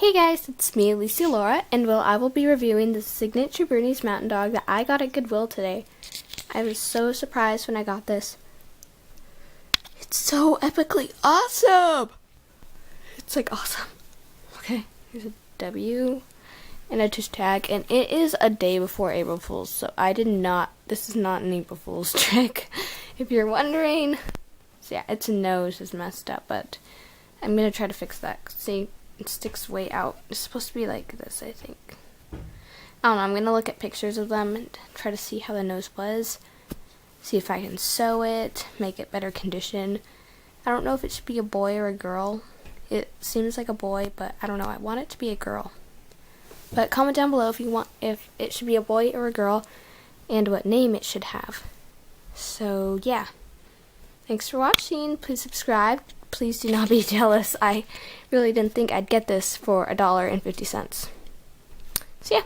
Hey guys, it's me, Alicia Laura, and I will be reviewing the signature Bernese Mountain Dog that I got at Goodwill today. I was so surprised when I got this. It's so epically awesome! It's like awesome. Okay, here's a W and a tush tag, and it is a day before April Fool's, so this is not an April Fool's trick, if you're wondering. So yeah, its nose is messed up, but I'm gonna try to fix that. See, it sticks way out. It's supposed to be like this, I think. I don't know, I'm gonna look at pictures of them and try to see how the nose was. See if I can sew it, make it better condition. I don't know if it should be a boy or a girl. It seems like a boy, but I don't know. I want it to be a girl. But comment down below if it should be a boy or a girl and what name it should have. So yeah. Thanks for watching. Please subscribe. Please do not be jealous. I really didn't think I'd get this for $1.50. So yeah.